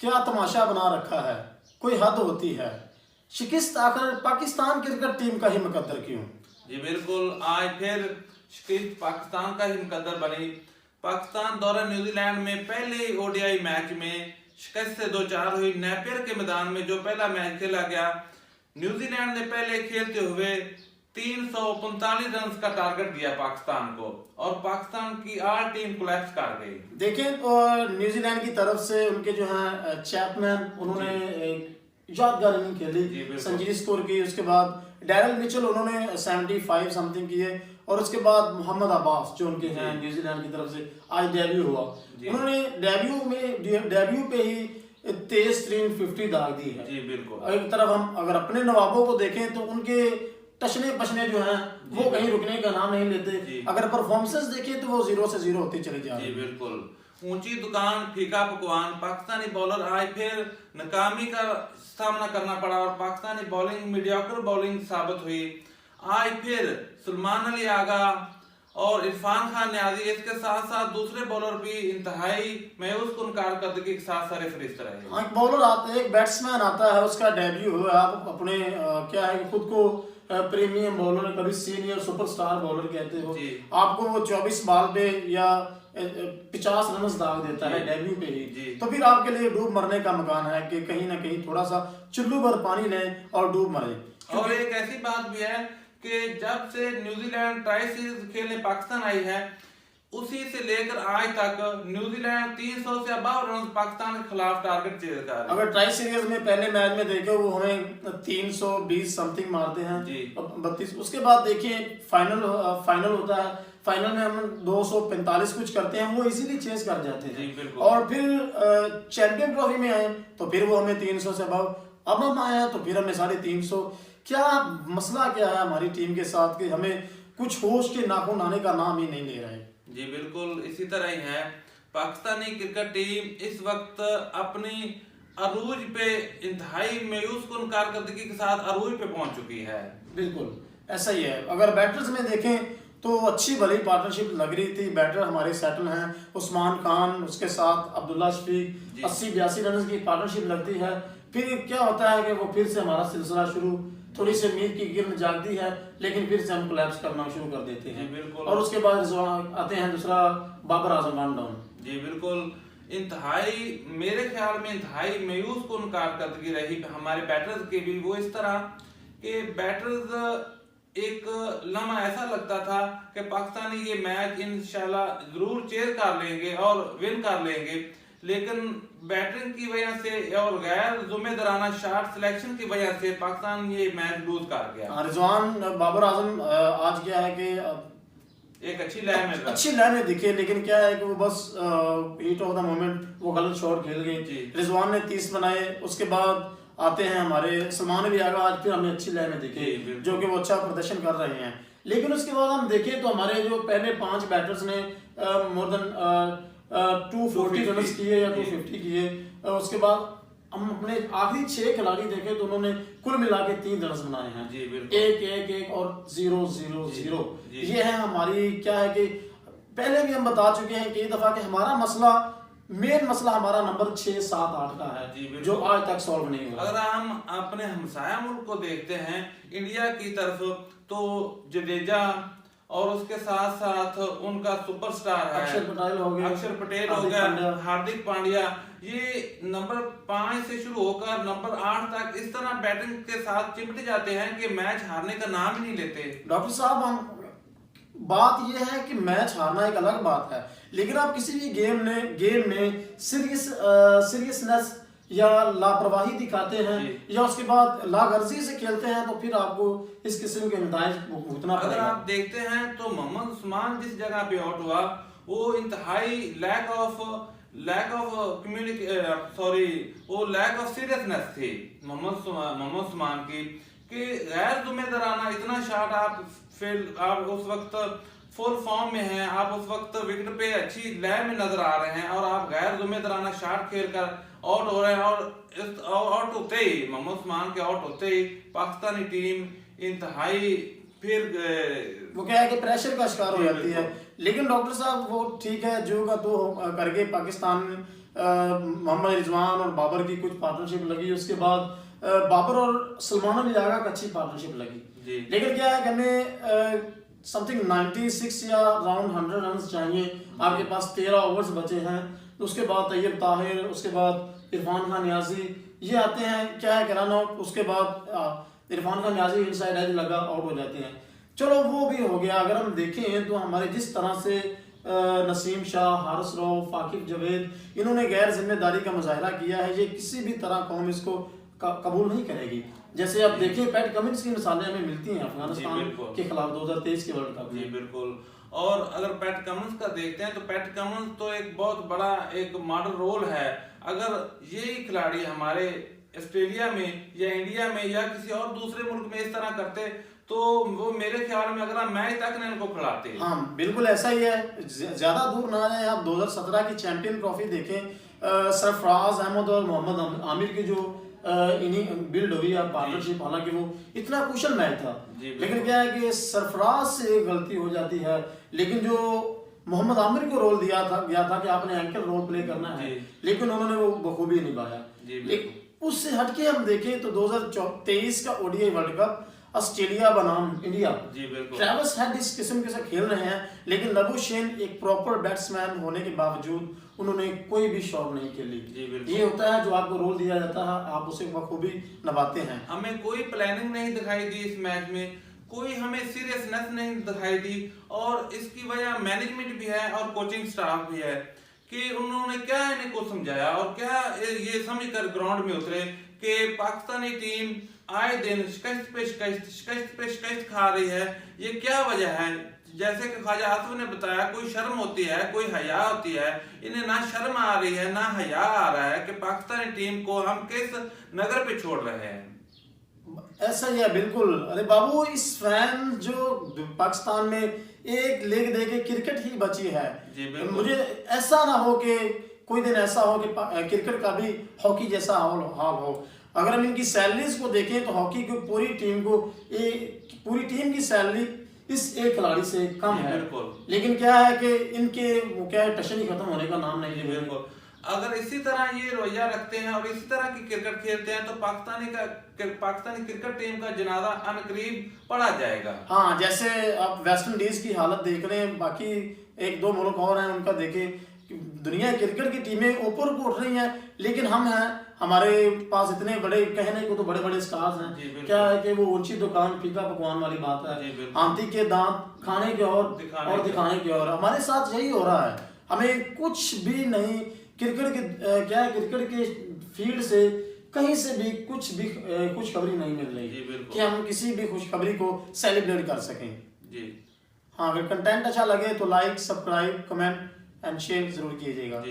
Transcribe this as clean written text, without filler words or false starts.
क्या तमाशा बना रखा है, कोई हद होती है। शिकस्त आखिर पाकिस्तान क्रिकेट टीम का ही मुकद्दर क्यों? जी बिल्कुल, आज फिर शिकस्त पाकिस्तान का ही मुकद्दर बनी। पाकिस्तान दौरा न्यूजीलैंड में पहले ओडीआई मैच में शिकस्त से 2-4 हुई। नेपियर के मैदान में जो पहला मैच खेला गया, न्यूजीलैंड ने पहले खेलते हुए 345 रन का टारगेट दिया पाकिस्तान को और पाकिस्तान की आल टीम कोलैप्स कर गई। देखें और न्यूजीलैंड की तरफ से उनके जो है चैपमैन, उन्होंने एक यादगार इनिंग खेली, सेंचुरी स्कोर की। उसके बाद डैरल मिचेल उन्होंने 75 समथिंग किए और उसके बाद मोहम्मद अब्बास जो उनके हैं न्यूजीलैंड की तरफ से आज डेब्यू हुआ, उन्होंने डेब्यू पे ही तेज तरीन 50 दाग दी है। जी बिल्कुल। एक तरफ हम अगर अपने नवाबों को देखें तो उनके टचने पचने जो हैं वो कहीं रुकने का नाम नहीं लेते। अगर परफॉर्मेंसेस देखें तो वो 0 से 0 होती चली जा रही है। जी बिल्कुल। ऊंची दुकान फीका पकवान, पाकिस्तानी बॉलर आज फिर नाकामी का सामना करना पड़ा और पाकिस्तानी बॉलिंग मीडियोकर बॉलिंग साबित हुई। आज फिर सलमान अली आगा और इरफान खान न्याजी, इसके साथ साथ दूसरे बॉलर भी इंतहाई मायूस कुन कारकर्दगी के साथ सरफरिश्त रहे। एक बॉलर आता है, एक बैट्समैन आता है, उसका डेब्यू हुआ, आप अपने क्या है खुद को प्रीमियम बॉलर, कभी सीनियर सुपरस्टार बॉलर कहते हो, आपको वो 24 बॉल पे या 50 रन दाग देता है डेब्यू पे ही, तो फिर आपके लिए डूब मरने का मकान है कि कहीं ना कहीं थोड़ा सा चुल्लू भर पानी लें और डूब मरे। और एक ऐसी बात भी है कि जब से न्यूजीलैंड ट्राई सीरीज खेलने पाकिस्तान आई है, उसी से लेकर आज तक न्यूजीलैंड 300 से अबव रन पाकिस्तान के खिलाफ टारगेट चेज कर रहा है। अगर ट्राई सीरीज में पहले मैच में देखे वो हमें 320 समथिंग मारते हैं, 32। उसके बाद देखिए फाइनल होता है, फाइनल में हम 245 कुछ करते हैं, वो इजीली चेज कर जाते हैं। और फिर चैंपियन ट्रॉफी में आए तो फिर वो हमें 300 से अबव, अब हम आए हैं तो फिर हमें 350। क्या मसला क्या है हमारी टीम के साथ कि हमें कुछ होश के नाखून आने का नाम ही नहीं ले रहे? जी बिल्कुल, इसी तरह ही है। पाकिस्तानी क्रिकेट टीम इस वक्त अपनी अरूज पे इंतहाई मायूस कुन कारकर्दगी के साथ अरूज पे पहुंच चुकी है। बिल्कुल ऐसा ही है। अगर बैटर्स में देखें तो अच्छी भली पार्टनरशिप लग रही थी, बैटर हमारे सेटल हैं, उस्मान खान, उसके साथ अब्दुल्ला शफीक, 80-82 रन की पार्टनरशिप लगती है। फिर क्या होता है कि वो फिर से हमारा सिलसिला शुरू, थोड़ी सी उम्मीद की किरण जागती है, लेकिन फिर से हम कोलैप्स करना शुरू कर देते हैं। और उसके बाद रिजवान आते हैं, दूसरा बाबर आजम वन डाउन। जी बिल्कुल, इंतहाई मेरे ख्याल में इंतहाई मायूस कुन कारकर्दगी रही हमारे बैटर्स की भी। वो इस तरह के बैटर्स एक लम्हा ऐसा लगता था कि पाकिस्तानी ये मैच इंशाल्लाह जरूर चेज कर लेंगे और विन कर लेंगे, लेकिन बैटिंग की वजह से और गैर जिम्मेदाराना शॉट सिलेक्शन की वजह से पाकिस्तान ये मैच लूज कर गया। रिजवान बाबर आजम आज क्या है कि एक अच्छी लय में दिखे, लेकिन क्या है कि वो बस हीट ऑफ द मोमेंट वो गलत शॉट खेल गए। रिजवान ने 30 बनाए, उसके बाद आते हैं हमारे सलमान भी आगा, आज फिर हमें अच्छी लय में दिखे जो कि वो अच्छा प्रदर्शन कर रहे हैं। लेकिन उसके बाद हम देखें तो हमारे जो पहले 5 बैटर्स ने मोर देन 240 रन किए या 250 किए। उसके बाद हम अपने आखिरी 6 खिलाड़ी देखें तो उन्होंने कुल मिला के 3 रन बनाए हैं, 1-1-1 और 0-0-0। ये है हमारी, क्या है कि पहले भी हम बता चुके हैं कई दफा कि हमारा मसला, मेन मसला हमारा नंबर 6, 7, 8 का है जो आज तक सॉल्व नहीं हुआ। अगर हम अपने हमसाया मुल्क को देखते हैं इंडिया की तरफ, तो जडेजा और उसके साथ साथ उनका सुपरस्टार है अक्षर पटेल हो गया, हार्दिक पांड्या, ये नंबर 5 से शुरू होकर नंबर 8 तक इस तरह बैटिंग के साथ चिपट जाते हैं कि मैच हारने का नाम ही नहीं लेते। डॉक्टर साहब, हम बात यह है कि मैच हारना एक अलग बात है, लेकिन आप किसी भी गेम में सीरियसनेस या लापरवाही दिखाते हैं या उसके बाद लागर्जी से खेलते हैं तो फिर आपको इस किस्म के नताइज भुगतना पड़ेगा। अगर आप देखते हैं तो मोहम्मद उस्मान जिस जगह पे आउट हुआ, वो इंतहाई लैक ऑफ सीरियसनेस थी मोहम्मद उस्मान की, कि गैर जिम्मेदाराना इतना शॉट आप उस वक्त फुल फॉर्म में हैं, आप उस वक्त विकेट पे अच्छी लय में नजर आ रहे हैं और आप गैर जिम्मेदाराना शॉट खेलकर आउट हो रहे हैं। और आउट होते ही, मोहम्मद उस्मान के आउट होते ही पाकिस्तानी टीम इंतहाई फिर वो क्या है कि प्रेशर का शिकार हो जाती है। लेकिन डॉक्टर साहब वो ठीक है, जो का तो करके पाकिस्तान मोहम्मद रिजवान और बाबर की कुछ पार्टनरशिप लगी, उसके बाद बाबर और सलमान अली आगा की अच्छी पार्टनरशिप लगी। लेकिन क्या है कि हमें समथिंग 96 या अराउंड 100 रन चाहिए। आपके पास 13 ओवर्स बचे हैं, उसके बाद तैयब ताहिर, उसके बाद इरफान खान नियाजी ये आते हैं, क्या है रन आउट, उसके बाद इरफान खान नियाजी इनसाइड एज लगा आउट हो जाते हैं। चलो वो भी हो गया। अगर हम देखें तो हमारे जिस तरह से नसीम शाह, हारिस रऊफ, फाकिब जवेद इन्होंने गैर जिम्मेदारी का मुजाहरा किया है, ये किसी भी तरह कौम इसको कबूल नहीं करेगी। जैसे आप देखिए पैट कमिंस की मिसालें हमें मिलती हैं अफगानिस्तान के खिलाफ 2023 के वर्ल्ड कप में। जी बिल्कुल। और अगर पैट कमिंस का देखते हैं तो पैट कमिंस तो एक बहुत बड़ा एक मॉडल रोल है। अगर ये खिलाड़ी हमारे ऑस्ट्रेलिया में या इंडिया में या किसी और दूसरे मुल्क में इस तरह करते तो वो मेरे ख्याल में अगर मैच तक ने इनको खिलाते। हाँ बिल्कुल ऐसा ही है। ज्यादा दूर ना जाए, आप 2017 की चैंपियन ट्रॉफी देखें, सरफराज अहमद और मोहम्मद आमिर की जो इनिंग बिल्ड हुई है पार्टनरशिप, हालांकि वो इतना कुशल मैच था, लेकिन क्या है कि सरफराज से गलती हो जाती है। लेकिन जो मोहम्मद आमिर को रोल दिया था कि आपने एंकर रोल प्ले करना है, लेकिन उन्होंने वो बखूबी निभाया। उससे हटके हम देखें तो 2023 का ओडीआई वर्ल्ड कप ऑस्ट्रेलिया बनाम इंडिया, ट्रेविस हेड इस किस्म के साथ खेल रहे हैं, लेकिन लबुशेन एक प्रॉपर बैट्समैन होने के बावजूद उन्होंने कोई भी शॉट नहीं खेली। ये होता है जो आपको रोल दिया जाता है, आप उसे बखूबी निभाते हैं। हमें कोई प्लानिंग नहीं दिखाई दी इस मैच में, कोई हमें सीरियसनेस नहीं दिखाई दी, और इसकी वजह मैनेजमेंट भी है और कोचिंग स्टाफ भी है कि उन्होंने क्या इन्हें को समझाया और क्या ये समझ कर ग्राउंड में उतरे कि पाकिस्तानी टीम आए दिन शिकस्त खा रही है। ये क्या वजह है? जैसे कि ख्वाजा आसिफ ने बताया, कोई शर्म होती है, कोई हया होती है, इन्हें ना शर्म आ रही है ना हया आ रहा है कि पाकिस्तानी टीम को हम किस नगर पे छोड़ रहे हैं। ऐसा ही है बिल्कुल। अरे बाबू, इस फैन जो पाकिस्तान में एक लेग दे के क्रिकेट ही बची है, मुझे ऐसा ना हो कि कोई दिन ऐसा हो कि क्रिकेट का भी हॉकी जैसा हाल हो। अगर हम इनकी सैलरीज को देखें तो हॉकी की पूरी टीम की सैलरी इस एक खिलाड़ी से कम है, लेकिन क्या है कि इनके वो क्या है टशन ही खत्म होने का नाम नहीं है। बिल्कुल। अगर इसी तरह ये रवैया रखते हैं और इसी तरह की क्रिकेट खेलते हैं तो पाकिस्तानी क्रिकेट टीम का जनाजा अनकरीब पड़ा जाएगा। हाँ, जैसे आप वेस्ट इंडीज की हालत देख रहे हैं, बाकी एक दो मुल्क और हैं उनका देखें, दुनिया क्रिकेट की टीमें ऊपर को उठ रही हैं, लेकिन हम हैं, हमारे पास इतने बड़े कहने को तो बड़े बड़े स्टार्स हैं। क्या है कि वो ऊंची दुकान फीका पकवान वाली बात है, आंटी के दांत खाने के और दिखाने के और। हमारे साथ यही हो रहा है, हमें कुछ भी नहीं क्रिकेट के फील्ड से कहीं से भी कुछ खुशखबरी नहीं मिल रही कि हम किसी भी खुशखबरी को सेलिब्रेट कर सकें। हाँ, अगर कंटेंट अच्छा लगे तो like, subscribe, comment and share जरूर कीजिएगा।